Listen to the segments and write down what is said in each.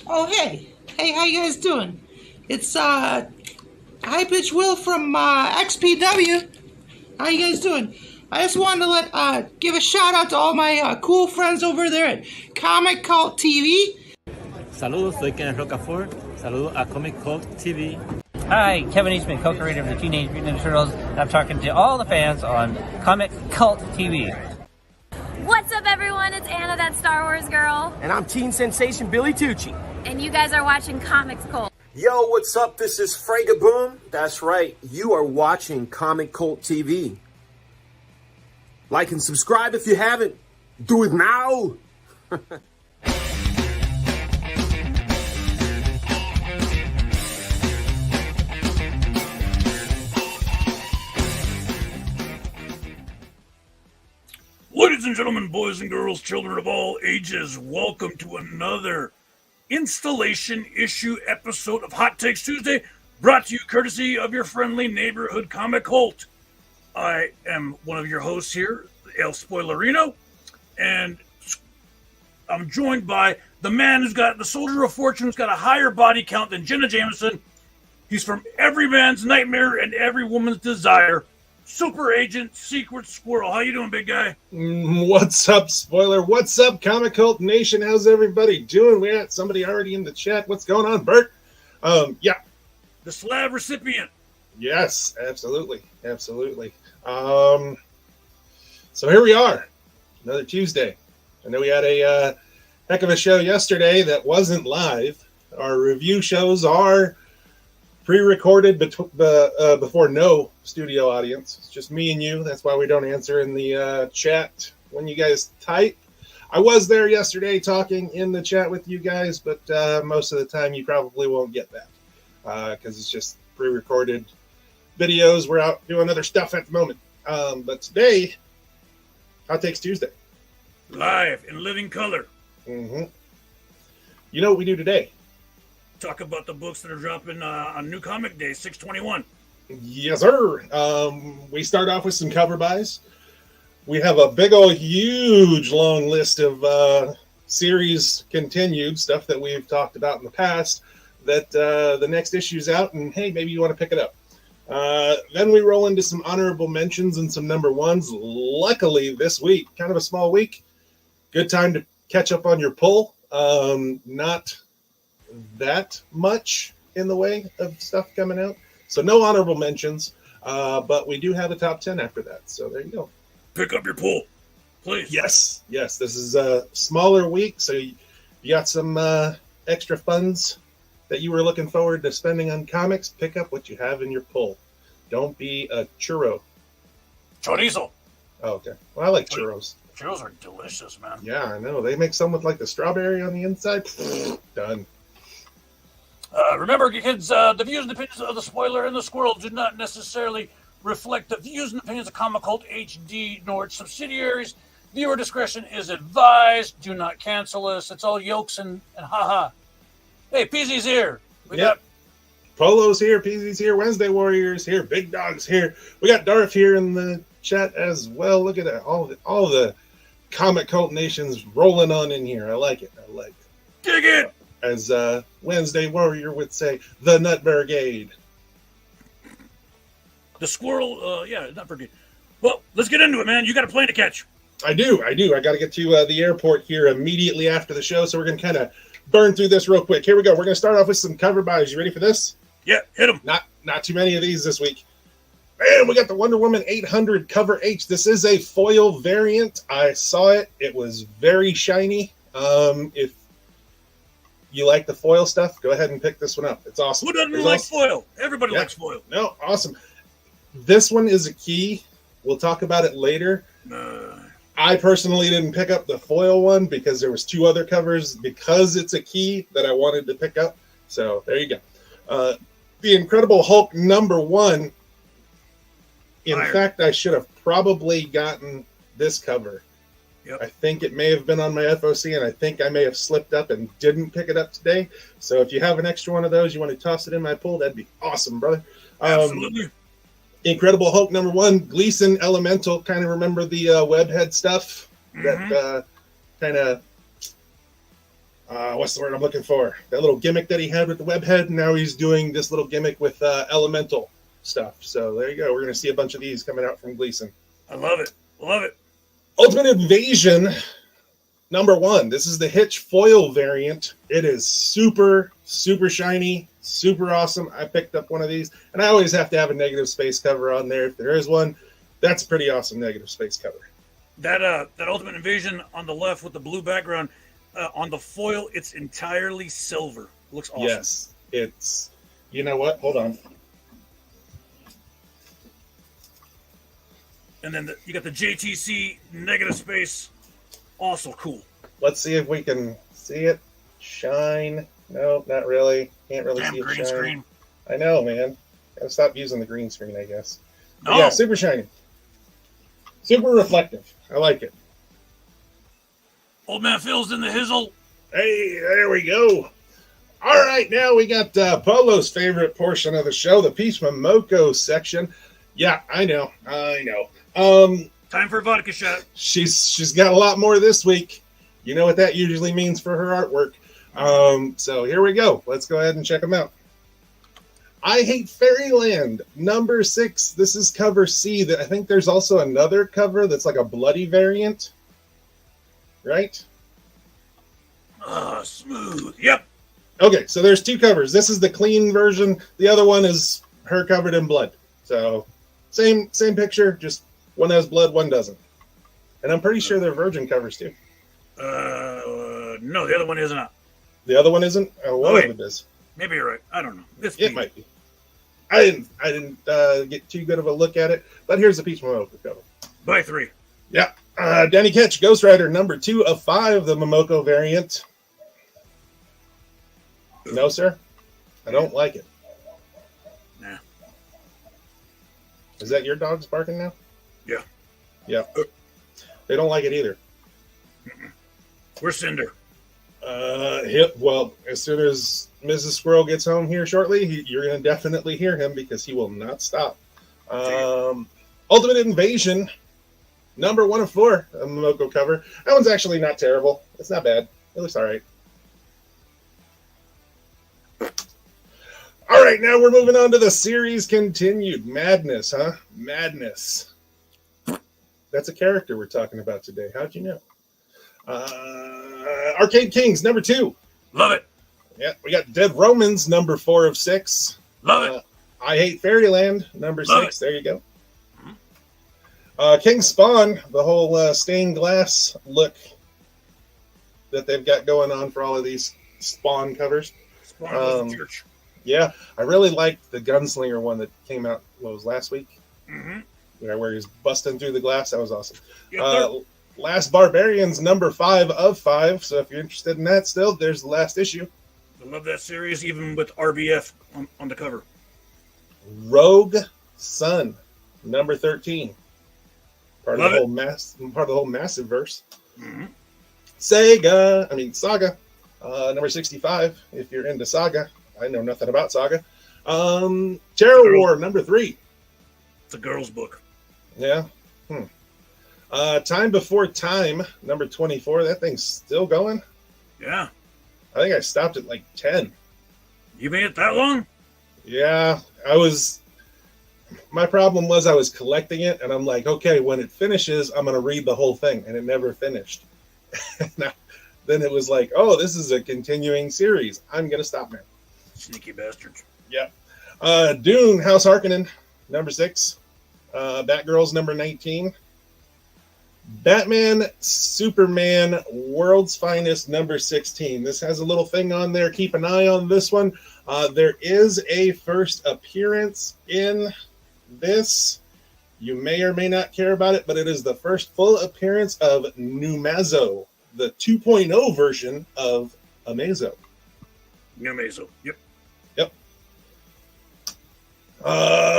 Oh, hey. Hey, how you guys doing? It's, High Pitch Will from, XPW. How you guys doing? I just wanted to give a shout out to all my, cool friends over there at ComicCultHD. Saludos, soy Kenneth Rocafort. Saludos a ComicCultHD. Hi, Kevin Eastman, co-creator of the Teenage Mutant Ninja Turtles, and I'm talking to all the fans on Comic Cult TV. What's up, everyone? It's Anna, that Star Wars girl. And I'm teen sensation Billy Tucci. And you guys are watching Comics Cult. Yo, what's up? This is Fragaboom. That's right. You are watching Comic Cult TV. Like and subscribe if you haven't. Do it now. Ladies and gentlemen, boys and girls, children of all ages, welcome to another installation issue episode of Hot Takes Tuesday, brought to you courtesy of your friendly neighborhood comic cult. I am one of your hosts here, El Spoilerino, and I'm joined by the man who's got the soldier of fortune, who's got a higher body count than Jenna Jameson. He's from every man's nightmare and every woman's desire. Super Agent Secret Squirrel. How you doing, big guy? What's up, Spoiler? What's up, Comic Cult Nation? How's everybody doing? We got somebody already in the chat. What's going on, Bert? Yeah. The slab recipient. Yes, absolutely. Absolutely. So here we are. Another Tuesday. I know we had a heck of a show yesterday that wasn't live. Our review shows are pre-recorded before no studio audience. It's just me and you. That's why we don't answer in the chat when you guys type. I was there yesterday talking in the chat with you guys, but most of the time you probably won't get that because it's just pre-recorded videos. We're out doing other stuff at the moment. But today, Hot Takes Tuesday. Live in living color. Mm-hmm. You know what we do today? Talk about the books that are dropping on New Comic Day, 6/21. Yes, sir. We start off with some cover buys. We have a big old huge long list of series continued stuff that we've talked about in the past that the next issue's out, and hey, maybe you want to pick it up. Then we roll into some honorable mentions and some number ones. Luckily, this week, kind of a small week, good time to catch up on your pull. Not that much in the way of stuff coming out, so no honorable mentions, but we do have a top 10 after that, so there you go. Pick up your pull, please. Yes, this is a smaller week, so you got some extra funds that you were looking forward to spending on comics. Pick up what you have in your pull. Don't be a churro. Chorizo. Oh, okay. Well, I like churros. Churros are delicious, man. Yeah, I know. They make some with like the strawberry on the inside. Done. Remember, kids, the views and opinions of the Spoiler and the Squirrel do not necessarily reflect the views and opinions of Comic Cult HD nor its subsidiaries. Viewer discretion is advised. Do not cancel us. It's all yokes and haha. Hey, PZ's here. We got Polo's here, PZ's here, Wednesday Warriors here, Big Dog's here. We got Darth here in the chat as well. Look at that. All the Comic Cult Nations rolling on in here. I like it. dig it. As Wednesday Warrior would say, the Nut Brigade. The Squirrel, Nut Brigade. Well, let's get into it, man. You got a plane to catch. I do. I got to get to the airport here immediately after the show, so we're going to kind of burn through this real quick. Here we go. We're going to start off with some cover buys. You ready for this? Yeah, hit them. Not too many of these this week. Man, we got the Wonder Woman 800 cover H. This is a foil variant. I saw it. It was very shiny. If you like the foil stuff, go ahead and pick this one up. It's awesome. Who doesn't like foil? Everybody likes foil. No, awesome. This one is a key. We'll talk about it later. I personally didn't pick up the foil one because there was two other covers because it's a key that I wanted to pick up. So there you go. The Incredible Hulk #1. In fact, I should have probably gotten this cover. Yep. I think it may have been on my FOC, and I think I may have slipped up and didn't pick it up today. So if you have an extra one of those, you want to toss it in my pool, that'd be awesome, brother. Absolutely. Incredible Hulk #1, Gleason Elemental. Kind of remember the webhead stuff that kind of what's the word I'm looking for? That little gimmick that he had with the web head. Now he's doing this little gimmick with elemental stuff. So there you go. We're going to see a bunch of these coming out from Gleason. I love it. Love it. Ultimate Invasion #1. This is the Hitch foil variant. It is super, super shiny, super awesome. I picked up one of these, and I always have to have a negative space cover on there. If there is one, that's a pretty awesome negative space cover. That Ultimate Invasion on the left with the blue background, on the foil, it's entirely silver. It looks awesome. Yes, it's, you know what? Hold on. And then you got the JTC negative space. Also cool. Let's see if we can see it. Shine. No, not really. Can't really Damn see it green shine. screen. I know, man. Gotta stop using the green screen, I guess. But No. yeah, super shiny. Super reflective. I like it. Old Man Phil's in the hizzle. Hey, there we go. All right, now we got Polo's favorite portion of the show, the Peach Momoko section. Yeah, I know. Time for a vodka shot. She's got a lot more this week. You know what that usually means for her artwork. So here we go. Let's go ahead and check them out. I Hate Fairyland #6. This is cover C. I think there's also another cover that's like a bloody variant. Right? Smooth. Yep. Okay, so there's two covers. This is the clean version. The other one is her covered in blood. So same picture, just one has blood, one doesn't. And I'm pretty sure they're virgin covers too. No, the other one is not. The other one isn't? One of them is. Maybe you're right. I don't know. It might be. I didn't get too good of a look at it, but here's the Peach Momoko cover. By 3. Yeah. Danny Ketch, Ghost Rider #2 of 5, the Momoko variant. No, sir. I don't like it. Nah. Is that your dogs barking now? Yeah. Yeah. They don't like it either. Where's Cinder? Well, as soon as Mrs. Squirrel gets home here shortly, you're going to definitely hear him because he will not stop. Ultimate Invasion #1 of 4, a Momoko cover. That one's actually not terrible. It's not bad. It looks all right. All right, now we're moving on to the series continued. Madness, huh? Madness. That's a character we're talking about today. How'd you know? Arcade Kings #2. Love it. Yeah, we got Dead Romans #4 of 6. Love it. I Hate Fairyland Love #6. There you go. King Spawn, the whole stained glass look that they've got going on for all of these Spawn covers. Spawn of the church. Yeah, I really liked the Gunslinger one that came out, what was last week? Mm-hmm. Yeah, where he's busting through the glass. That was awesome. Yep, Last Barbarians #5 of 5. So if you're interested in that still, there's the last issue. I love that series, even with RBF on the cover. Rogue Sun #13. Part Love of the whole massive verse. Mm-hmm. Saga #65. If you're into Saga, I know nothing about Saga. Terror War #3. It's a girl's book. Yeah. Time Before Time #24. That thing's still going. Yeah. I think I stopped at like 10. You made it that long? Yeah, my problem was I was collecting it, and I'm like, okay, when it finishes, I'm going to read the whole thing, and it never finished. Then it was like, oh, this is a continuing series. I'm going to stop now. Sneaky bastards. Yeah. Dune, House Harkonnen, #6. Batgirls, #19. Batman, Superman, World's Finest, #16. This has a little thing on there. Keep an eye on this one. There is a first appearance in this. You may or may not care about it, but it is the first full appearance of Numazo, the 2.0 version of Amazo. Numazo. Yep.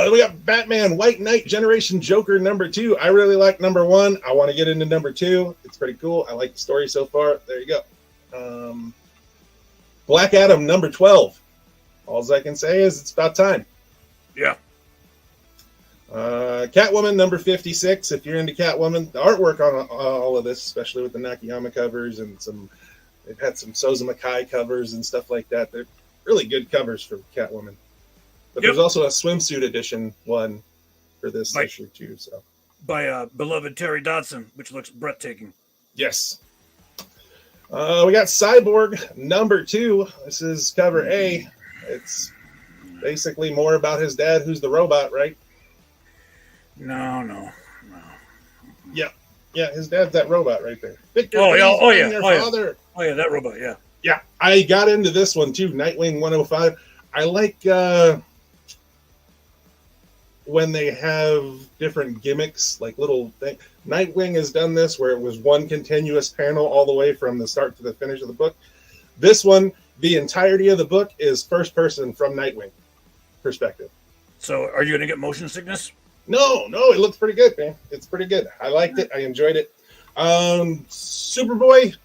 We got Batman White Knight Generation Joker #2. I really like #1. I want to get into #2. It's pretty cool. I like the story so far. There you go. Black Adam #12. All I can say is it's about time. Yeah. Catwoman #56. If you're into Catwoman, the artwork on all of this, especially with the Nakayama covers and some They've had some Sousa Mackay covers and stuff like that. They're really good covers for Catwoman. But there's also a swimsuit edition one for this issue too. So by beloved Terry Dodson, which looks breathtaking. Yes. We got Cyborg number 2. This is cover A. It's basically more about his dad, who's the robot, right? No. Yeah, his dad's that robot right there. Victor, Oh father. yeah, that robot. Yeah. Yeah, I got into this one too. Nightwing 105. I like when they have different gimmicks, like little things. Nightwing has done this where it was one continuous panel all the way from the start to the finish of the book. This one, the entirety of the book is first person from Nightwing perspective. So are you going to get motion sickness? No, it looks pretty good, man. It's pretty good. I liked it. I enjoyed it. Superboy,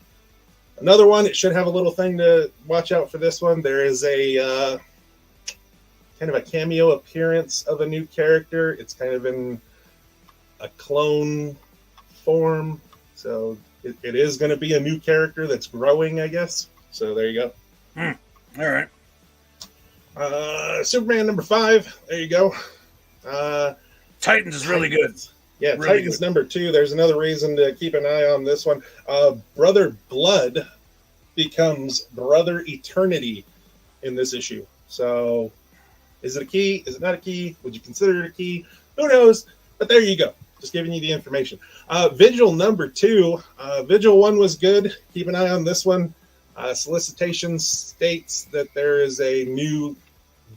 another one. It should have a little thing to watch out for this one. There is a kind of a cameo appearance of a new character. It's kind of in a clone form. So it is going to be a new character that's growing, I guess. So there you go. All right. Superman number 5. There you go. Titans is really good. Yeah, really Titans good. number 2. There's another reason to keep an eye on this one. Brother Blood becomes Brother Eternity in this issue. So is it a key? Is it not a key? Would you consider it a key? Who knows? But there you go. Just giving you the information. Vigil number 2. Vigil 1 was good. Keep an eye on this one. Solicitation states that there is a new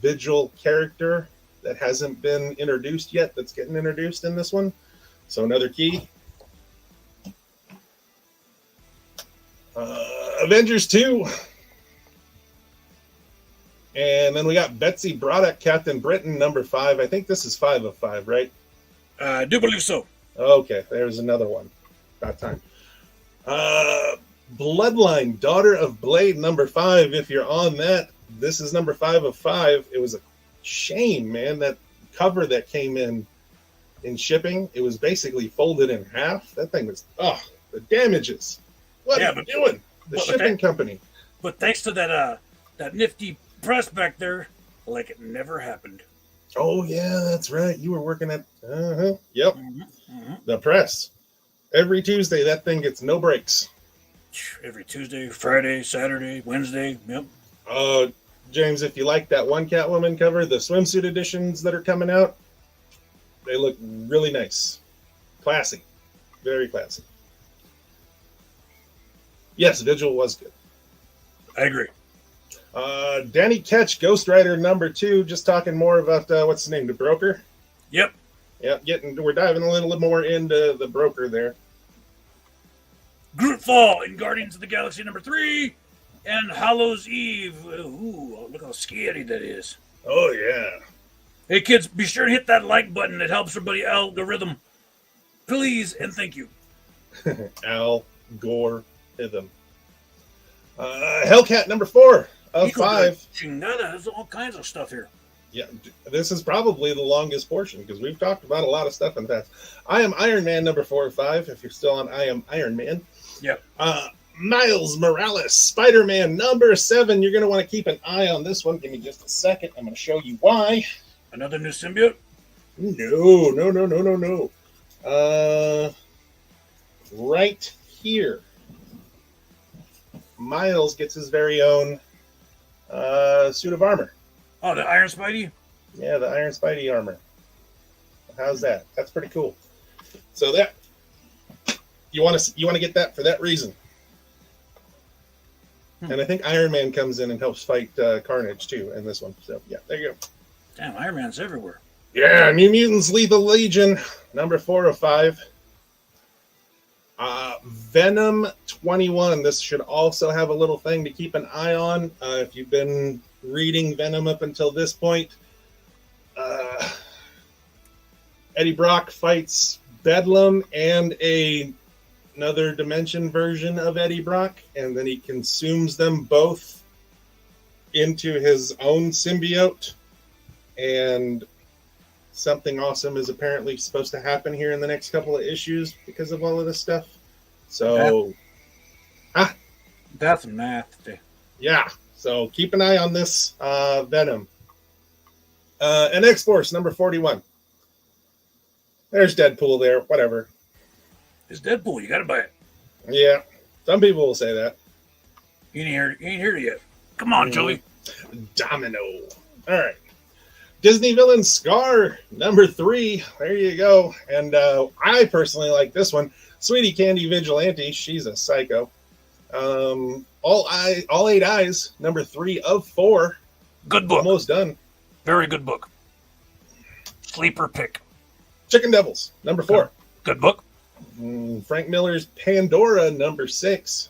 Vigil character that hasn't been introduced yet that's getting introduced in this one. So another key. Avengers 2. And then we got Betsy Braddock, Captain Britain, number 5. I think this is 5 of 5, right? I do believe so. Okay, there's another one. About time. Bloodline, Daughter of Blade, number 5. If you're on that, this is number 5 of 5. It was a shame, man, that cover that came in shipping. It was basically folded in half. That thing was, the damages. What are you doing? The shipping company. But thanks to that nifty press back there, like it never happened. Oh, yeah, that's right. You were working at, yep, Mm-hmm. the press. Every Tuesday, that thing gets no breaks. Every Tuesday, Friday, Saturday, Wednesday, yep. James, if you like that one Catwoman cover, the swimsuit editions that are coming out, they look really nice. Classy. Very classy. Yes, Vigil was good. I agree. Danny Ketch, Ghost Rider number 2, just talking more about, what's his name, the broker? Yep. Yep, we're diving a little more into the broker there. Groot Fall in Guardians of the Galaxy number 3. And Hallows Eve. Ooh, look how scary that is. Oh, yeah. Hey, kids, be sure to hit that like button. It helps everybody algorithm. Please and thank you. Algorithm. Hellcat number 4 of 5. Chingada, there's all kinds of stuff here. Yeah, this is probably the longest portion because we've talked about a lot of stuff in the past. I Am Iron Man number 4 of 5. If you're still on I Am Iron Man. Yep. Miles Morales, Spider-Man number 7. You're going to want to keep an eye on this one. Give me just a second. I'm going to show you why. Another new symbiote? No. Right here. Miles gets his very own suit of armor. Oh, the Iron Spidey? Yeah, the Iron Spidey armor. How's that? That's pretty cool. So that you want to get that for that reason. And I think Iron Man comes in and helps fight Carnage too in this one. So yeah, there you go. Damn, Iron Man's everywhere. Yeah, New Mutants Lethal Legion, number 4 of 5. Venom 21. This should also have a little thing to keep an eye on. If you've been reading Venom up until this point, Eddie Brock fights Bedlam and another dimension version of Eddie Brock, and then he consumes them both into his own symbiote, and something awesome is apparently supposed to happen here in the next couple of issues because of all of this stuff. So, That's nasty. Yeah, so keep an eye on this Venom. And X-Force, number 41. There's Deadpool there, whatever. It's Deadpool. You got to buy it. Yeah, some people will say that. You ain't here yet. Come on, Joey. Domino. All right. Disney villain Scar, number 3. There you go. And I personally like this one. Sweetie Candy Vigilante. She's a psycho. All 8 Eyes, number 3 of 4. Good book. Almost done. Very good book. Sleeper pick. Chicken Devils, number 4. Good book. Frank Miller's Pandora, number 6.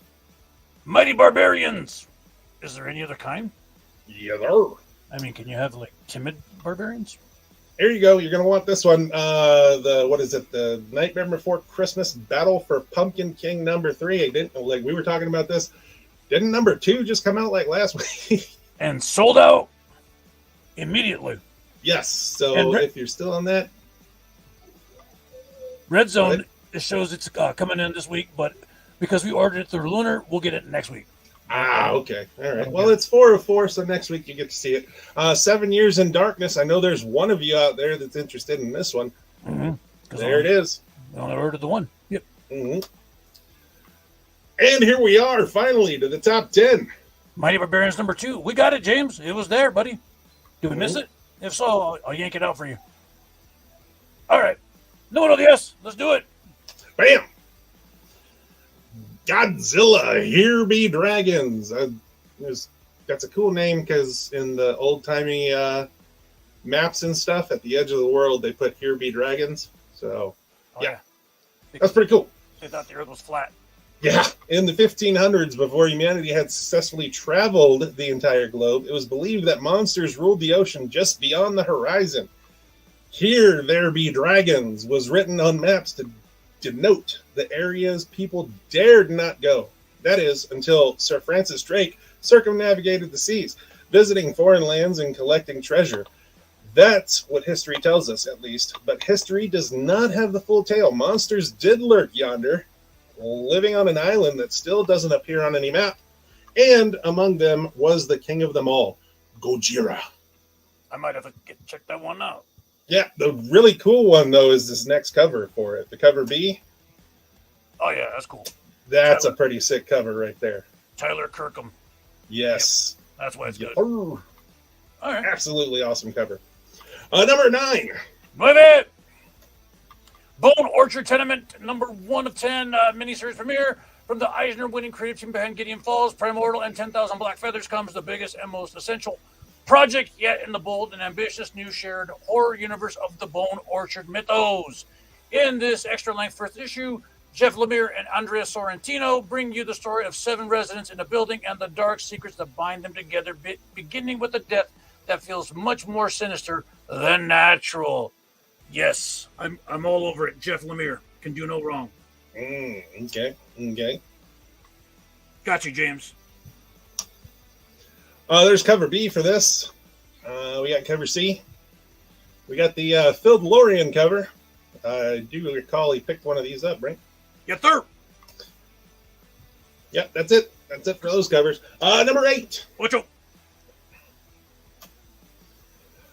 Mighty Barbarians. Is there any other kind? Yeah, there. I mean, can you have like timid barbarians? Here you go. You're going to want this one. The Nightmare Before Christmas Battle for Pumpkin King number 3. We were talking about this. Didn't number 2 just come out like last week? And sold out immediately. Yes. So if you're still on that. Red Zone, it shows it's coming in this week, but because we ordered it through Lunar, we'll get it next week. Ah, okay. All right. Well, it's 4 of 4, so next week you get to see it. 7 Years in Darkness. I know there's one of you out there that's interested in this one. Mm-hmm. There it is. I only ordered the one. Yep. Mm-hmm. And here we are, finally, to the top 10. Mighty Barbarians number 2. We got it, James. It was there, buddy. Did we miss it? If so, I'll yank it out for you. All right. No, yes. Let's do it. Bam! Godzilla, Here Be Dragons. That's a cool name because in the old-timey maps and stuff at the edge of the world, they put Here Be Dragons. So, yeah. That's pretty cool. They thought the Earth was flat. Yeah. In the 1500s, before humanity had successfully traveled the entire globe, it was believed that monsters ruled the ocean just beyond the horizon. Here There Be Dragons was written on maps to denote the areas people dared not go. That is, until Sir Francis Drake circumnavigated the seas, visiting foreign lands and collecting treasure. That's what history tells us, at least. But history does not have the full tale. Monsters did lurk yonder, living on an island that still doesn't appear on any map. And among them was the king of them all, Gojira. I might have to check that one out. Yeah, the really cool one, though, is this next cover for it. The cover B. Oh, yeah, that's cool. That's a pretty sick cover right there. Tyler Kirkham. Yes. Yep. That's why it's good. All right. Absolutely awesome cover. Number 9. Move it! Bone Orchard Tenement, number 1 of 10 miniseries premiere. From the Eisner-winning creative team behind Gideon Falls, Primordial, and 10,000 Black Feathers comes the biggest and most essential project yet in the bold and ambitious new shared horror universe of the Bone Orchard mythos. In this extra-length first issue, Jeff Lemire and Andrea Sorrentino bring you the story of 7 residents in a building and the dark secrets that bind them together, beginning with a death that feels much more sinister than natural. Yes, I'm all over it. Jeff Lemire can do no wrong. Okay. Got you, James. There's cover B for this. We got cover C. We got the Phil DeLorean cover. I do recall he picked one of these up, right? Yes, sir. Yep, that's it. That's it for those covers. Number 8. What's up?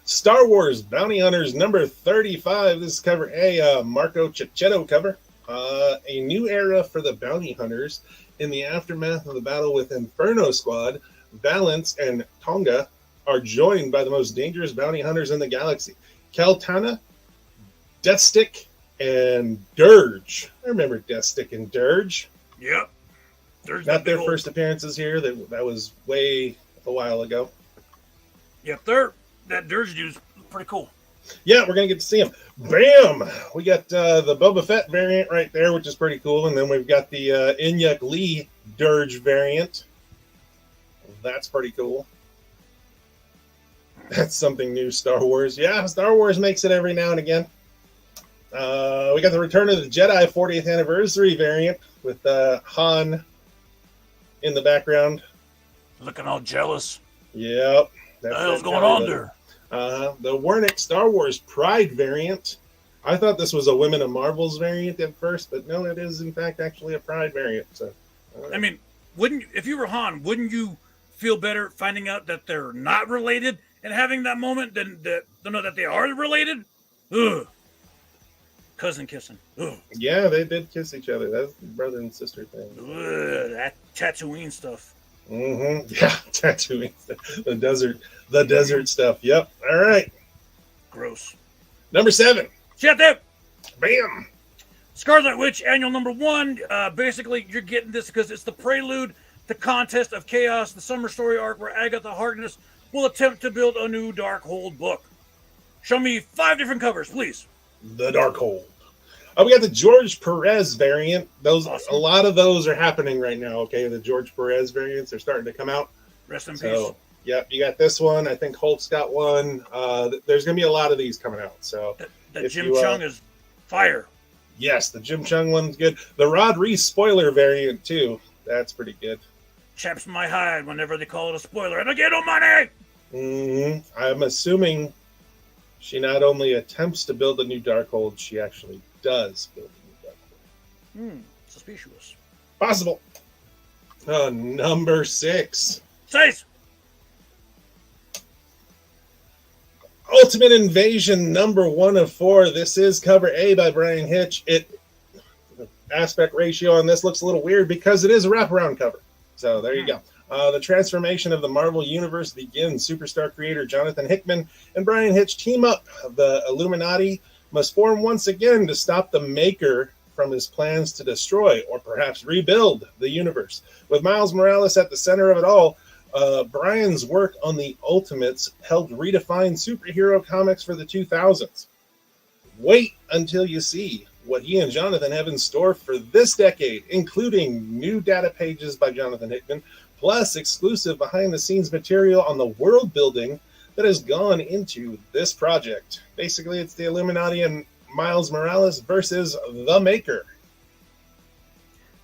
Star Wars Bounty Hunters number 35. This is cover A, Marco Cicchetto cover. A new era for the Bounty Hunters in the aftermath of the battle with Inferno Squad. Valance and Tonga are joined by the most dangerous bounty hunters in the galaxy. Caltana, Deathstick, and Dirge. I remember Deathstick and Dirge. Yep. Not their first appearances here. That was way a while ago. Yep, that Dirge dude's pretty cool. Yeah, we're going to get to see him. Bam! We got the Boba Fett variant right there, which is pretty cool. And then we've got the Inyuk Lee Dirge variant. That's pretty cool. That's something new, Star Wars. Yeah, Star Wars makes it every now and again. We got the Return of the Jedi 40th Anniversary variant with Han in the background. Looking all jealous. Yep. What the hell's going on there? The Wernick Star Wars Pride variant. I thought this was a Women of Marvels variant at first, but no, it is in fact actually a Pride variant. So, I mean, if you were Han, wouldn't you feel better finding out that they're not related and having that moment than to know that they are related? Ugh. Cousin kissing. Ugh. Yeah, they did kiss each other. That's the brother and sister thing. Ugh, that Tatooine stuff. Mm-hmm. Yeah, Tatooine. The desert stuff. Yep. All right. Gross. Number 7. Shut up. Bam. Scarlet Witch Annual number 1. Basically, you're getting this because it's the prelude to Contest of Chaos, the summer story arc where Agatha Harkness will attempt to build a new Darkhold book. Show me 5 different covers, please. The Darkhold. We got the George Perez variant. Awesome. A lot of those are happening right now. Okay, the George Perez variants are starting to come out. Rest in peace. Yep, you got this one. I think Hulk's got one. There's going to be a lot of these coming out. So that Jim Chung is fire. Yes, the Jim Chung one's good. The Rod Reese spoiler variant too. That's pretty good. Chaps my hide whenever they call it a spoiler. I don't get no money. Mm-hmm. I'm assuming she not only attempts to build a new Darkhold, she actually does build a new Darkhold. Suspicious. Possible. Number 6. Says. Ultimate Invasion number 1 of 4. This is cover A by Brian Hitch. The aspect ratio on this looks a little weird because it is a wraparound cover. So there you go. The transformation of the Marvel Universe begins. Superstar creator Jonathan Hickman and Brian Hitch team up. The Illuminati must form once again to stop the Maker from his plans to destroy or perhaps rebuild the universe. With Miles Morales at the center of it all, Brian's work on the Ultimates helped redefine superhero comics for the 2000s. Wait until you see what he and Jonathan have in store for this decade, including new data pages by Jonathan Hickman, plus exclusive behind-the-scenes material on the world building that has gone into this project. Basically, it's the Illuminati and Miles Morales versus the Maker.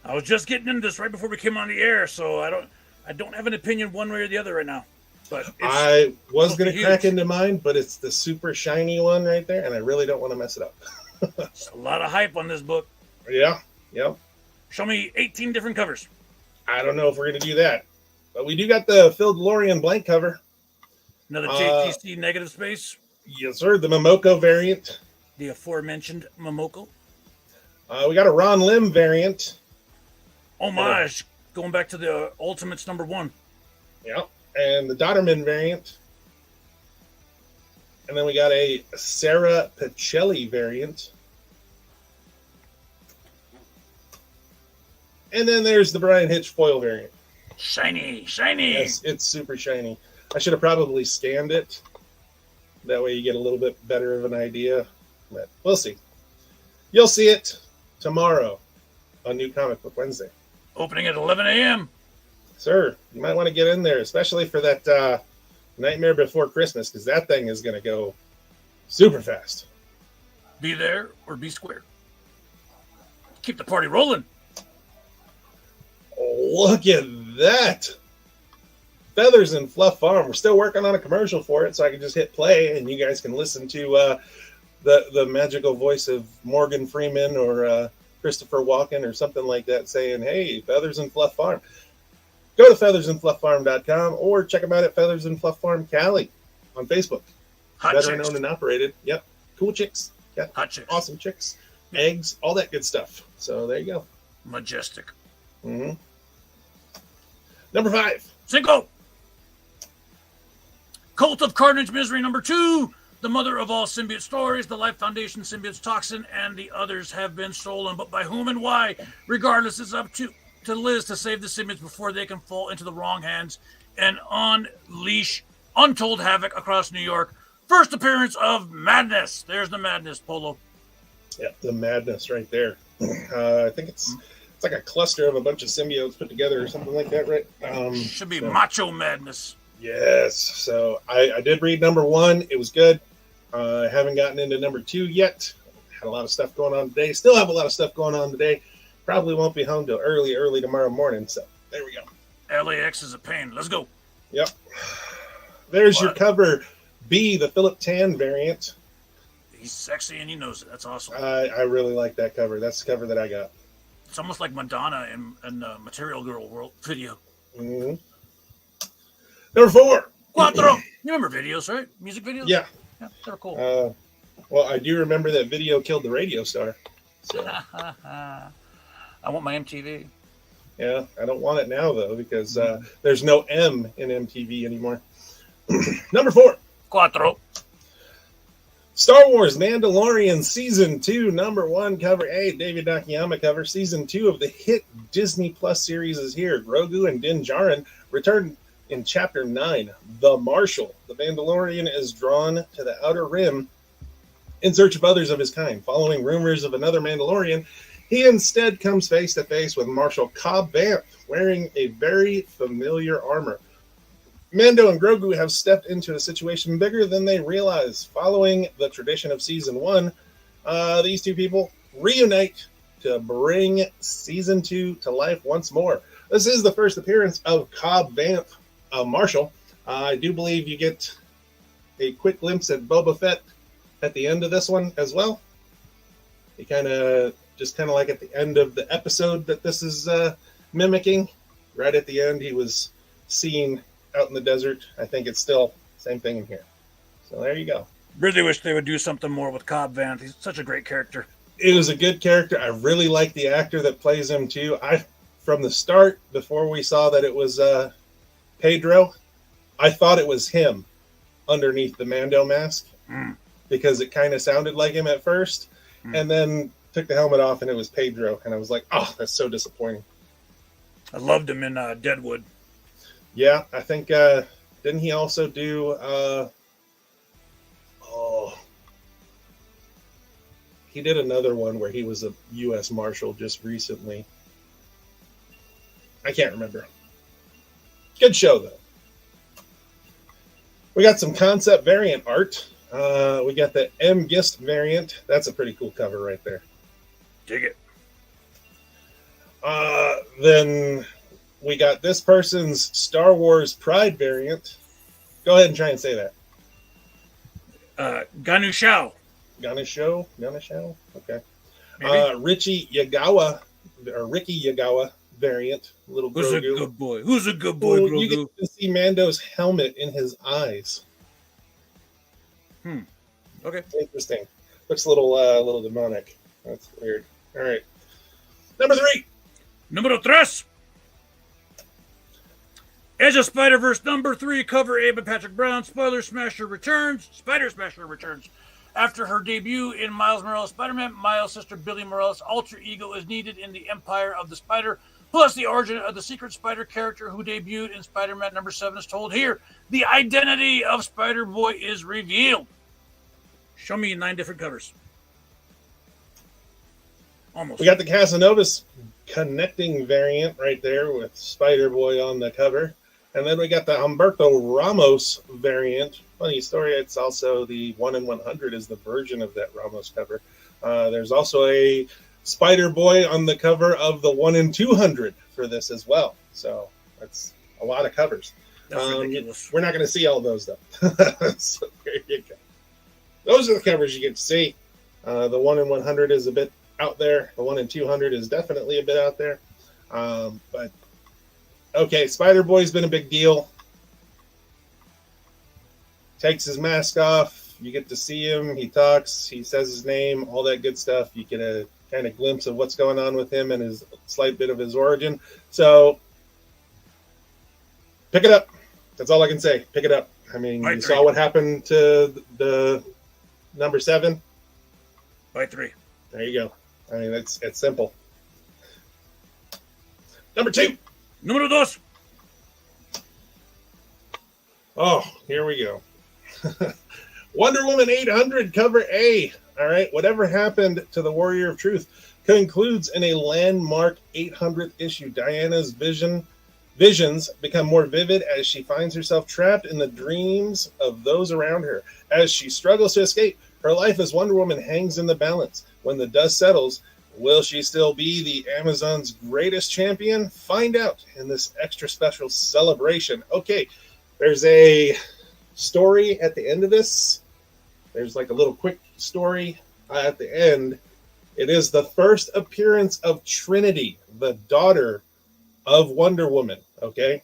I was just getting into this right before we came on the air, so I don't have an opinion one way or the other right now. But I was going to crack into mine, but it's the super shiny one right there, and I really don't want to mess it up. It's a lot of hype on this book. Yeah. Show me 18 different covers. I don't know if we're going to do that, but we do got the Phil DeLorean blank cover. Another JTC negative space. Yes, sir. The Momoko variant. The aforementioned Momoko. We got a Ron Lim variant. Homage. Going back to the Ultimates number 1. Yeah. And the Dotterman variant. And then we got a Sarah Pacelli variant. And then there's the Brian Hitch foil variant. Shiny. Yes, it's super shiny. I should have probably scanned it. That way you get a little bit better of an idea. But we'll see. You'll see it tomorrow on New Comic Book Wednesday. Opening at 11 a.m. Sir, you might want to get in there, especially for that Nightmare Before Christmas, because that thing is going to go super fast. Be there or be square. Keep the party rolling. Look at that. Feathers and Fluff Farm. We're still working on a commercial for it, so I can just hit play and you guys can listen to the magical voice of Morgan Freeman or Christopher Walken or something like that saying, hey, Feathers and Fluff Farm. Go to feathersandflufffarm.com or check them out at Feathers and Fluff Farm Cali on Facebook. Veteran owned and operated. Yep. Cool chicks. Yeah. Hot chicks. Awesome chicks. Eggs, all that good stuff. So there you go. Majestic. Mm-hmm. Number 5. Cinco. Cult of Carnage Misery number 2. The mother of all symbiote stories, the Life Foundation symbiote's toxin, and the others have been stolen. But by whom and why? Regardless, it's up to Liz to save the symbiotes before they can fall into the wrong hands and unleash untold havoc across New York. First appearance of Madness. There's the Madness, Polo. Yep, the Madness right there. I think it's like a cluster of a bunch of symbiotes put together or something like that, right? Should be Macho Madness. Yes. So I did read number 1. It was good. I haven't gotten into number 2 yet. Had a lot of stuff going on today. Still have a lot of stuff going on today. Probably won't be home till early tomorrow morning. So there we go. LAX is a pain. Let's go. Yep. There's your cover B, the Philip Tan variant. He's sexy and he knows it. That's awesome. I really like that cover. That's the cover that I got. It's almost like Madonna in the Material Girl world video. Mm-hmm. Number 4. Quattro. You remember videos, right? Music videos? Yeah. Yeah, they were cool. Well, I do remember that video killed the radio star. So. I want my MTV. Yeah, I don't want it now, though, because there's no M in MTV anymore. Number 4. Quattro. Star Wars Mandalorian Season 2, Number 1, Cover A, David Nakayama cover. Season 2 of the hit Disney Plus series is here. Grogu and Din Djarin return in Chapter 9, The Marshal. The Mandalorian is drawn to the Outer Rim in search of others of his kind. Following rumors of another Mandalorian, he instead comes face to face with Marshal Cobb Vanth, wearing a very familiar armor. Mando and Grogu have stepped into a situation bigger than they realize. Following the tradition of Season 1, these two people reunite to bring Season 2 to life once more. This is the first appearance of Cobb Vanth, Marshal. I do believe you get a quick glimpse at Boba Fett at the end of this one as well. He kind of like at the end of the episode that this is mimicking. Right at the end, he was seen out in the desert. I think it's still the same thing in here. So there you go. Really wish they would do something more with Cobb Vanth. He's such a great character. It was a good character. I really like the actor that plays him too. From the start, before we saw that it was Pedro, I thought it was him underneath the Mando mask because it kind of sounded like him at first, and then took the helmet off and it was Pedro, and I was like, oh, that's so disappointing. I loved him in Deadwood. Yeah, I think didn't he also do he did another one where he was a U.S. Marshal just recently. I can't remember. Good show, though. We got some concept variant art. We got the M. Gist variant. That's a pretty cool cover right there. Dig it. Then we got this person's Star Wars Pride variant. Go ahead and try and say that. Ganu Shao. Ganesho? Okay. Ricky Yagawa variant. Little Who's Grogu. a good boy? Who's a good boy, Grogu? You get to see Mando's helmet in his eyes. Okay. Interesting. Looks a little demonic. That's weird. All right. Number 3. Número 3. Edge of Spider-Verse number 3, cover A by Patrick Brown. Spider Smasher returns. After her debut in Miles Morales' Spider-Man, Miles' sister Billy Morales' alter ego is needed in the Empire of the Spider, plus the origin of the secret Spider character who debuted in Spider-Man number 7 is told here. The identity of Spider-Boy is revealed. Show me 9 different covers. Almost. We got the Casanovas connecting variant right there with Spider-Boy on the cover. And then we got the Humberto Ramos variant. Funny story, it's also the 1 in 100 is the version of that Ramos cover. There's also a Spider-Boy on the cover of the 1 in 200 for this as well. So that's a lot of covers. That's ridiculous. We're not going to see all those, though. So there you go. Those are the covers you get to see. The 1 in 100 is a bit out there. The 1 in 200 is definitely a bit out there. But okay, Spider-Boy's been a big deal. Takes his mask off. You get to see him. He talks. He says his name. All that good stuff. You get a kind of glimpse of what's going on with him and his slight bit of his origin. So pick it up. That's all I can say. Pick it up. I mean, you saw what happened to the number 7. By 3. There you go. I mean, it's simple. Number 2. Número 2. Oh, here we go. Wonder Woman 800 cover A. All right. Whatever happened to the Warrior of Truth concludes in a landmark 800th issue. Diana's visions become more vivid as she finds herself trapped in the dreams of those around her. As she struggles to escape, her life as Wonder Woman hangs in the balance. When the dust settles, will she still be the Amazon's greatest champion? Find out in this extra special celebration. Okay, there's a story at the end of this. There's like a little quick story at the end It is the first appearance of Trinity, the daughter of Wonder Woman, okay?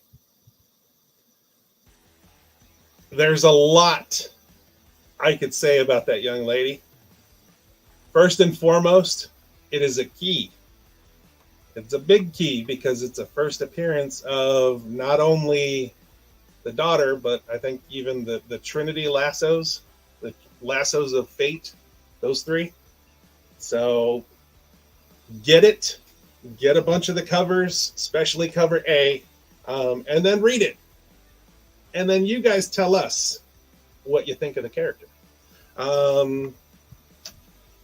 There's a lot I could say about that young lady. First and foremost, it is a key. It's a big key because it's a first appearance of not only the daughter, but I think even the Trinity lassos, the lassos of fate, those three. So get it, get a bunch of the covers, especially cover A, and then read it. And then you guys tell us what you think of the character.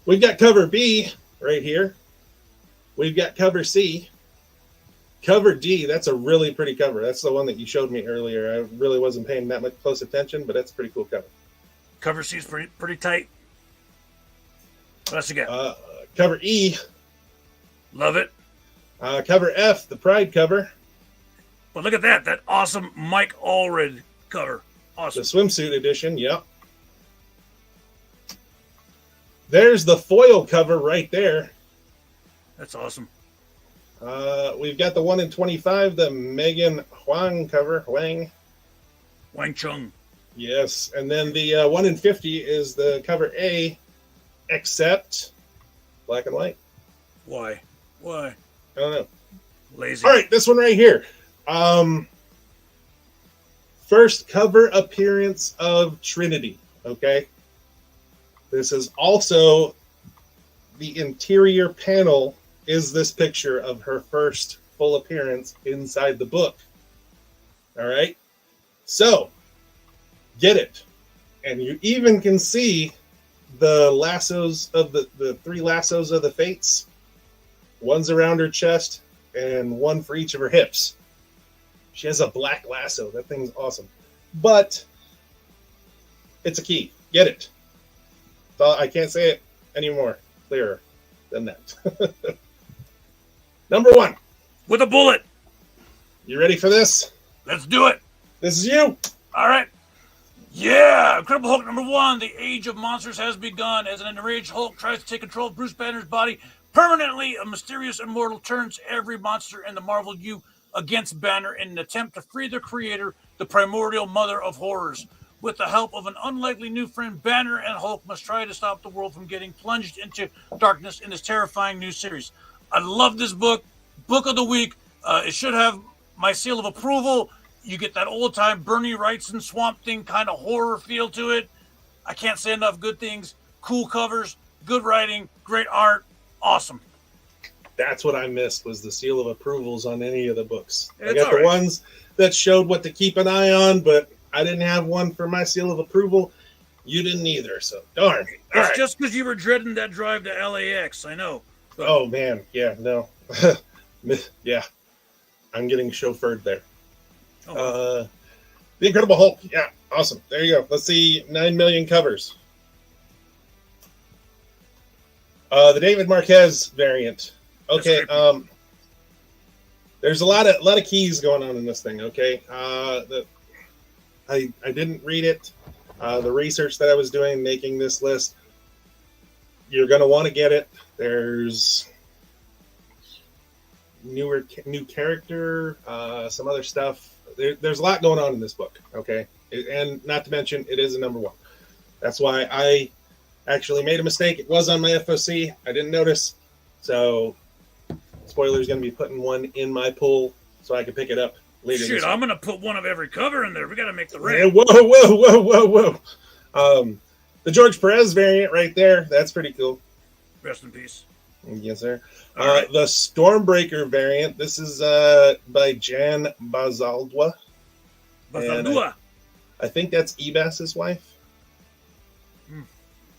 We've got cover B right here. We've got cover C. Cover D, that's a really pretty cover. That's the one that you showed me earlier. I really wasn't paying that much close attention, but that's a pretty cool cover. Cover C is pretty tight. What else you got? Cover E. Love it. Cover F, the Pride cover. But look at that. That awesome Mike Allred cover. Awesome. The swimsuit edition, yep. There's the foil cover right there. That's awesome. We've got the 1 in 25, the Megan Huang cover. Wang Chung. Yes. And then the 1 in 50 is the cover A, except black and white. Why? I don't know. Lazy. All right, this one right here. First cover appearance of Trinity, okay? This is also the interior panel is this picture of her first full appearance inside the book. All right? So, get it. And you even can see the lassos of the three lassos of the fates. One's around her chest and one for each of her hips. She has a black lasso. That thing's awesome. But it's a key. Get it. So I can't say it any more clearer than that. Number 1. With a bullet. You ready for this? Let's do it. This is you. All right. Yeah. Incredible Hulk number 1. The Age of Monsters has begun. As an enraged Hulk tries to take control of Bruce Banner's body permanently, a mysterious immortal turns every monster in the Marvel U against Banner in an attempt to free their creator, the primordial mother of horrors. With the help of an unlikely new friend, Banner and Hulk must try to stop the world from getting plunged into darkness in this terrifying new series. I love this book. Book of the week. It should have my seal of approval. You get that old-time Bernie Wrightson Swamp Thing kind of horror feel to it. I can't say enough good things. Cool covers, good writing, great art. Awesome. That's what I missed, was the seal of approvals on any of the books. It's I got the right. ones that showed what to keep an eye on, but I didn't have one for my seal of approval. You didn't either, so darn. All right. Just because you were dreading that drive to LAX, I know. But Oh, man. Yeah, no. Yeah. I'm getting chauffeured there. oh, The Incredible Hulk. Yeah, awesome. There you go. Let's see 9 million covers. The David Marquez variant. Okay, That's there's a lot of keys going on in this thing, okay? I didn't read it. The research that I was doing making this list, you're going to want to get it. There's new character, some other stuff. There's a lot going on in this book, okay? And not to mention, it is a number 1. That's why I actually made a mistake. It was on my FOC. I didn't notice. So, Spoiler's going to be putting one in my pool so I can pick it up later. shit, this I'm week. going to put one of every cover in there. We got to make the Yeah, rank. whoa. The George Perez variant right there. That's pretty cool. Rest in peace. Yes, sir. All right. The Stormbreaker variant. This is by Jan Bazaldua. And Bazaldua. I think that's Ebas's wife.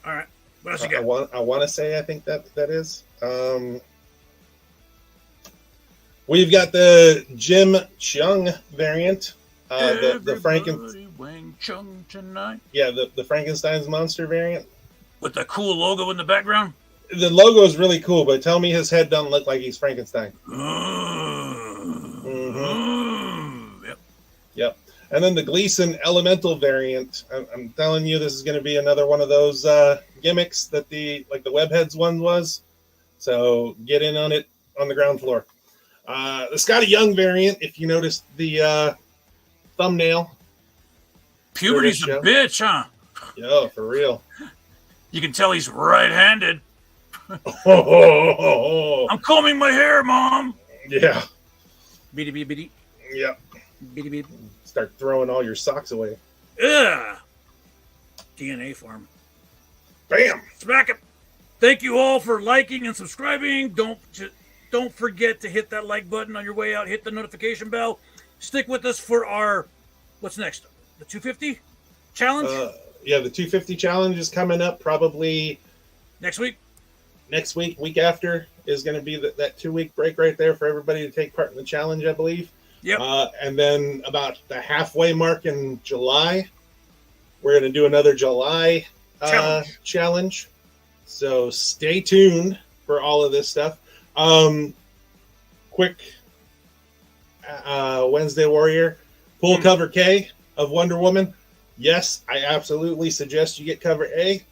All right. What else you got? I want to say I think that is. We've got the Jim Chung variant. The Everybody Wang Chung tonight. the Frankenstein's monster variant. With the cool logo in the background. The logo is really cool, but tell me his head doesn't look like he's Frankenstein. Yep. Yep. And then the Gleason Elemental variant. I'm telling you, this is going to be another one of those gimmicks that the Webheads one was. So get in on it on the ground floor. The Scotty Young variant, if you noticed the thumbnail. Puberty's a bitch, huh? Yo, for real. You can tell he's right-handed. Oh, I'm combing my hair, Mom. yeah. Beady beady beady. Yep. Beady beady. Start throwing all your socks away. Ugh. DNA farm. Bam. Smack it. Thank you all for liking and subscribing. Don't forget to hit that like button on your way out. Hit the notification bell. Stick with us for our, what's next? The 250 challenge? Yeah, the 250 challenge is coming up probably next week. Next week, week after is going to be that 2-week break right there for everybody to take part in the challenge, I believe. Yep. And then about the halfway mark in July, we're going to do another July challenge. So stay tuned for all of this stuff. Quick Wednesday Warrior, pull cover K of Wonder Woman. Yes, I absolutely suggest you get cover A.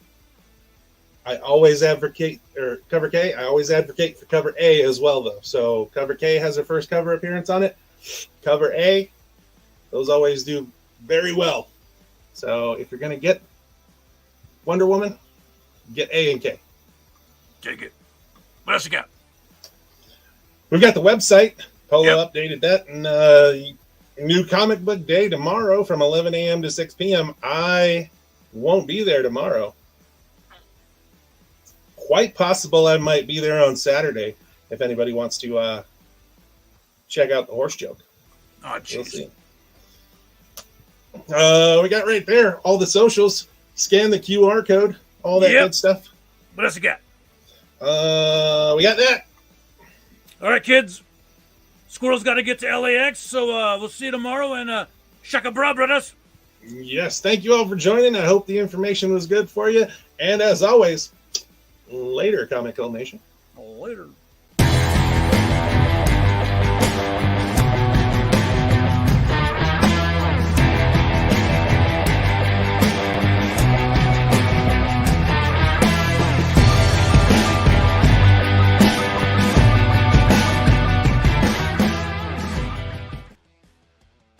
I always advocate, or cover K, I always advocate for cover A as well, though. So cover K has her first cover appearance on it. Cover A, those always do very well. So if you're going to get Wonder Woman, get A and K. Take it. What else you got? We've got the website. Polo updated that. And new comic book day tomorrow from 11 a.m. to 6 p.m. I won't be there tomorrow. Quite possible I might be there on Saturday if anybody wants to check out the horse joke. Oh, jeez. We'll see. We got right there all the socials. Scan the QR code, all that good stuff. What else you got? We got that. All right, kids. Squirrel's got to get to LAX, so we'll see you tomorrow. And shaka bra, brothers. Yes, thank you all for joining. I hope the information was good for you. And as always, later, Comic Cult Nation. Later.